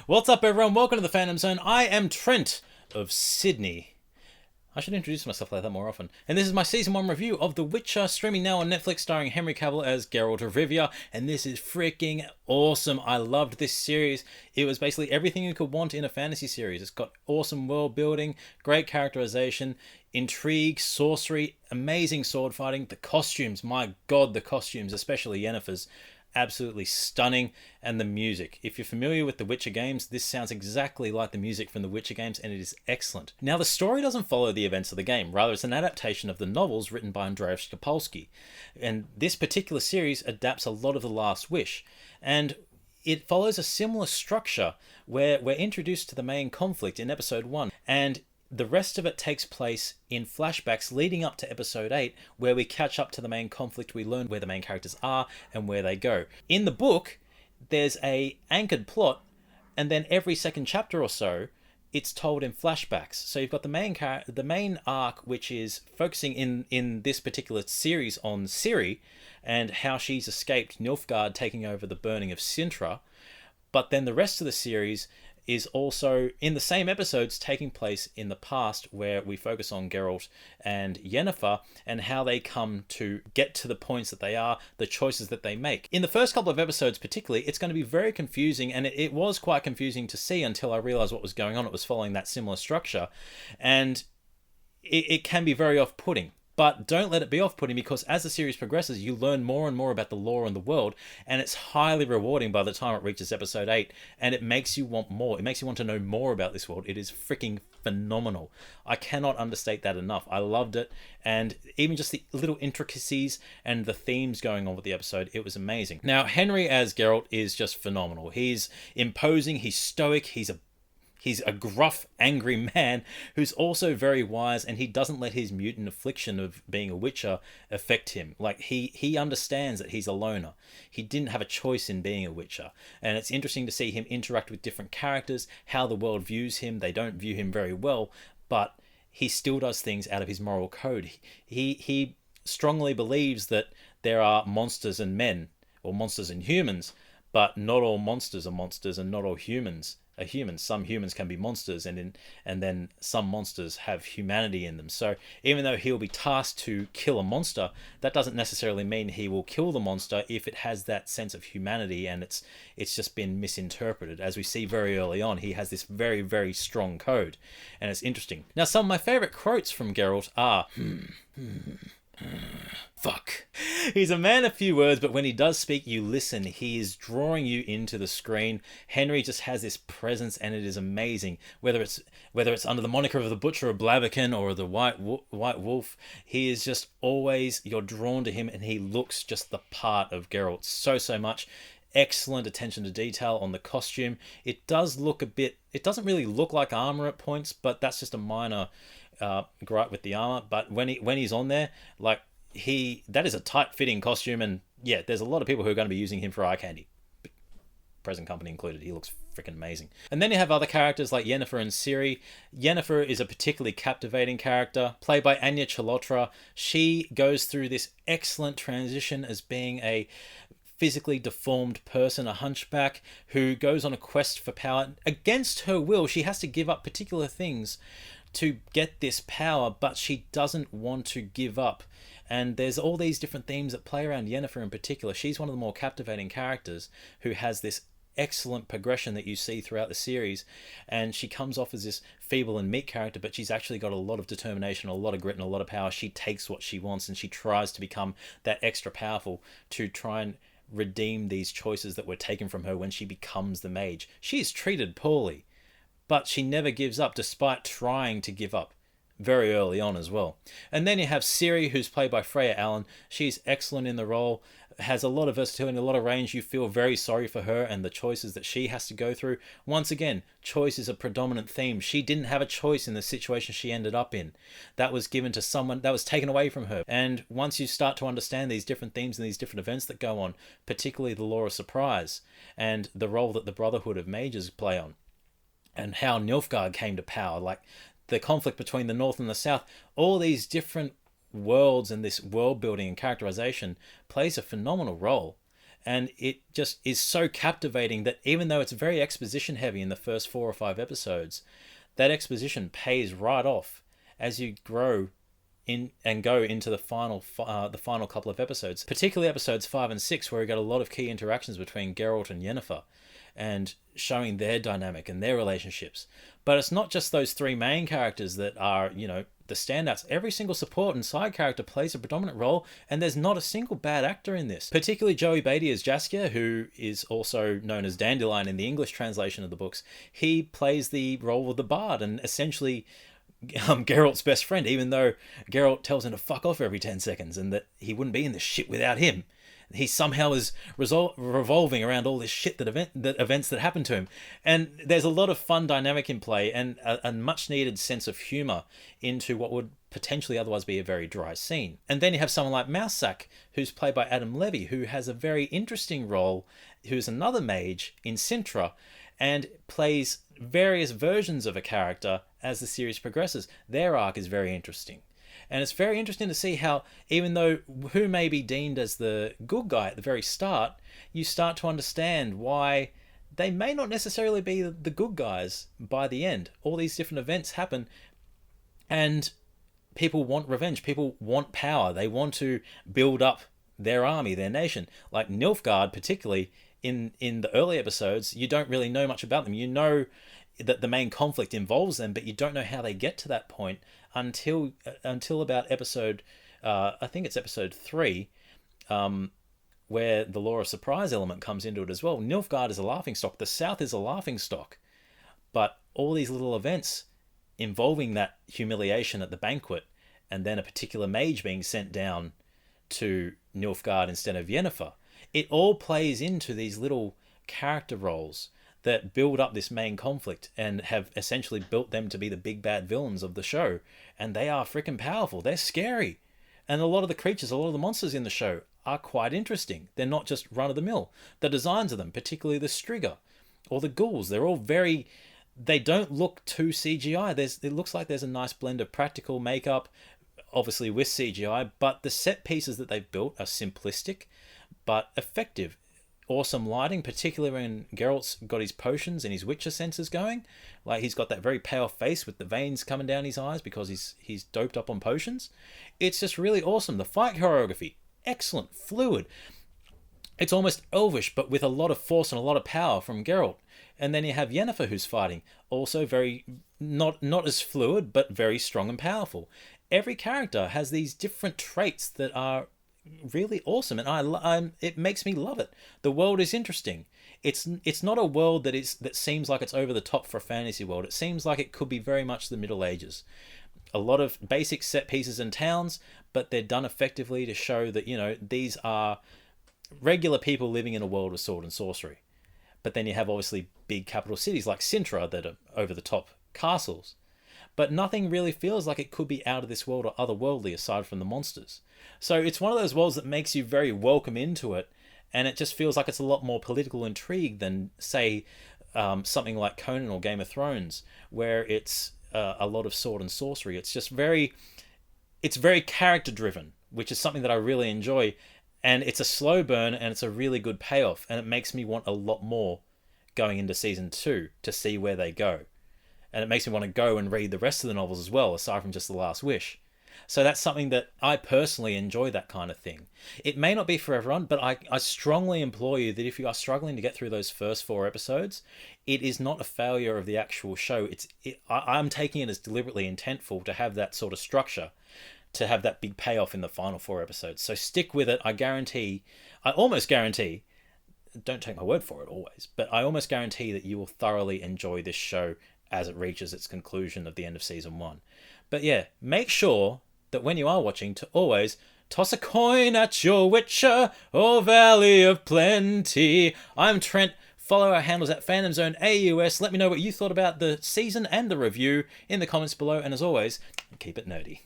What's up, everyone? Welcome to the Fandom Zone. I am Trent of Sydney. I should introduce myself like that more often. And this is my Season 1 review of The Witcher, streaming now on Netflix, starring Henry Cavill as Geralt of Rivia. And this is freaking awesome. I loved this series. It was basically everything you could want in a fantasy series. It's got awesome world building, great characterization, intrigue, sorcery, amazing sword fighting. The costumes, my god, the costumes, especially Yennefer's, absolutely stunning. And the music, if you're familiar with the Witcher games, this sounds exactly like the music from the Witcher games, and it is excellent. Now, the story doesn't follow the events of the game, rather it's an adaptation of the novels written by Andrzej Sapkowski, and this particular series adapts a lot of The Last Wish, and it follows a similar structure where we're introduced to the main conflict in episode 1, and the rest of it takes place in flashbacks leading up to episode 8, where we catch up to the main conflict, we learn where the main characters are and where they go. In the book, there's a anchored plot, and then every second chapter or so, it's told in flashbacks. So you've got the main arc, which is focusing in this particular series on Ciri, and how she's escaped Nilfgaard taking over the burning of Sintra. But then the rest of the series is also in the same episodes taking place in the past, where we focus on Geralt and Yennefer and how they come to get to the points that they are, the choices that they make. In the first couple of episodes particularly, it's going to be very confusing, and it was quite confusing to see until I realized what was going on. It was following that similar structure, and it can be very off-putting. But don't let it be off-putting, because as the series progresses, you learn more and more about the lore and the world, and it's highly rewarding by the time it reaches episode 8, and it makes you want more. It makes you want to know more about this world. It is freaking phenomenal. I cannot understate that enough. I loved it, and even just the little intricacies and the themes going on with the episode, it was amazing. Now, Henry as Geralt is just phenomenal. He's imposing, he's stoic, He's a gruff, angry man who's also very wise, and he doesn't let his mutant affliction of being a Witcher affect him. Like, he understands that he's a loner. He didn't have a choice in being a Witcher. And it's interesting to see him interact with different characters, how the world views him. They don't view him very well, but he still does things out of his moral code. He strongly believes that there are monsters and men, or monsters and humans, but not all monsters are monsters, and not all humans are humans. Some humans can be monsters, and then some monsters have humanity in them. So even though he'll be tasked to kill a monster, that doesn't necessarily mean he will kill the monster if it has that sense of humanity and it's just been misinterpreted. As we see very early on, he has this very, very strong code, and it's interesting. Now, some of my favorite quotes from Geralt are fuck. He's a man of few words, but when he does speak, you listen. He is drawing you into the screen. Henry just has this presence, and it is amazing. Whether it's under the moniker of the Butcher or Blaviken or the White Wolf, he is just always, you're drawn to him, and he looks just the part of Geralt so much. Excellent attention to detail on the costume. It does look it doesn't really look like armor at points, but that's just a minor gripe with the armor. But when he's on there, like, that is a tight-fitting costume, and yeah, there's a lot of people who are going to be using him for eye candy, present company included. He looks freaking amazing. And then you have other characters like Yennefer and Ciri. Yennefer is a particularly captivating character, played by Anya Chalotra. She goes through this excellent transition as being a physically deformed person, a hunchback, who goes on a quest for power. Against her will, she has to give up particular things to get this power, but she doesn't want to give up. And there's all these different themes that play around Yennefer in particular. She's one of the more captivating characters who has this excellent progression that you see throughout the series, and she comes off as this feeble and meek character, but she's actually got a lot of determination, a lot of grit, and a lot of power. She takes what she wants, and she tries to become that extra powerful to try and redeem these choices that were taken from her when she becomes the mage. She is treated poorly, but she never gives up, despite trying to give up very early on as well. And then you have Ciri, who's played by Freya Allen. She's excellent in the role, has a lot of versatility, a lot of range. You feel very sorry for her and the choices that she has to go through. Once again, choice is a predominant theme. She didn't have a choice in the situation she ended up in. That was given to someone, that was taken away from her. And once you start to understand these different themes and these different events that go on, particularly the Law of Surprise and the role that the Brotherhood of Mages play on, and how Nilfgaard came to power, like the conflict between the North and the South, all these different worlds and this world building and characterization plays a phenomenal role. And it just is so captivating that even though it's very exposition heavy in the first 4 or 5 episodes, that exposition pays right off as you grow in and go into the final couple of episodes, particularly episodes 5 and 6, where we got a lot of key interactions between Geralt and Yennefer, and showing their dynamic and their relationships. But it's not just those three main characters that are, the standouts. Every single support and side character plays a predominant role, and there's not a single bad actor in this. Particularly Joey Batey as Jaskier, who is also known as Dandelion in the English translation of the books. He plays the role of the bard, and essentially Geralt's best friend, even though Geralt tells him to fuck off every 10 seconds and that he wouldn't be in this shit without him. He somehow is revolving around all this shit events that happen to him. And there's a lot of fun dynamic in play, and a much needed sense of humour into what would potentially otherwise be a very dry scene. And then you have someone like Mousesack, who's played by Adam Levy, who has a very interesting role, who's another mage in Sintra, and plays various versions of a character as the series progresses. Their arc is very interesting. And it's very interesting to see how, even though who may be deemed as the good guy at the very start, you start to understand why they may not necessarily be the good guys by the end. All these different events happen, and people want revenge. People want power. They want to build up their army, their nation. Like Nilfgaard, particularly in the early episodes, you don't really know much about them. You know that the main conflict involves them, but you don't know how they get to that point until about episode, I think it's episode 3, where the law of surprise element comes into it as well. Nilfgaard is a laughingstock. The South is a laughingstock. But all these little events involving that humiliation at the banquet, and then a particular mage being sent down to Nilfgaard instead of Yennefer, it all plays into these little character roles that build up this main conflict and have essentially built them to be the big bad villains of the show. And they are freaking powerful. They're scary. And a lot of the creatures, a lot of the monsters in the show are quite interesting. They're not just run-of-the-mill. The designs of them, particularly the Striga or the ghouls, they're all very... They don't look too CGI. It looks like there's a nice blend of practical makeup, obviously with CGI, but the set pieces that they've built are simplistic but effective. Awesome lighting, particularly when Geralt's got his potions and his Witcher senses going. Like, he's got that very pale face with the veins coming down his eyes because he's doped up on potions. It's just really awesome. The fight choreography, excellent, fluid. It's almost elvish, but with a lot of force and a lot of power from Geralt. And then you have Yennefer who's fighting, also very not as fluid, but very strong and powerful. Every character has these different traits that are really awesome, and it makes me love it. The world is interesting. It's not a world that seems like it's over the top for a fantasy world. It seems like it could be very much the Middle Ages. A lot of basic set pieces and towns, but they're done effectively to show that these are regular people living in a world of sword and sorcery. But then you have obviously big capital cities like Sintra that are over the top castles. But nothing really feels like it could be out of this world or otherworldly aside from the monsters. So it's one of those worlds that makes you very welcome into it, and it just feels like it's a lot more political intrigue than, say, something like Conan or Game of Thrones, where it's a lot of sword and sorcery. It's just very character-driven, which is something that I really enjoy, and it's a slow burn, and it's a really good payoff, and it makes me want a lot more going into Season 2 to see where they go. And it makes me want to go and read the rest of the novels as well, aside from just The Last Wish. So that's something that I personally enjoy, that kind of thing. It may not be for everyone, but I strongly implore you that if you are struggling to get through those first 4 episodes, it is not a failure of the actual show. I'm taking it as deliberately intentful to have that sort of structure, to have that big payoff in the final 4 episodes. So stick with it. I almost guarantee, don't take my word for it always, but I almost guarantee that you will thoroughly enjoy this show as it reaches its conclusion at the end of Season 1. But yeah, make sure that when you are watching to always toss a coin at your Witcher, O Valley of Plenty. I'm Trent. Follow our handles at Fandom Zone AUS. Let me know what you thought about the season and the review in the comments below. And as always, keep it nerdy.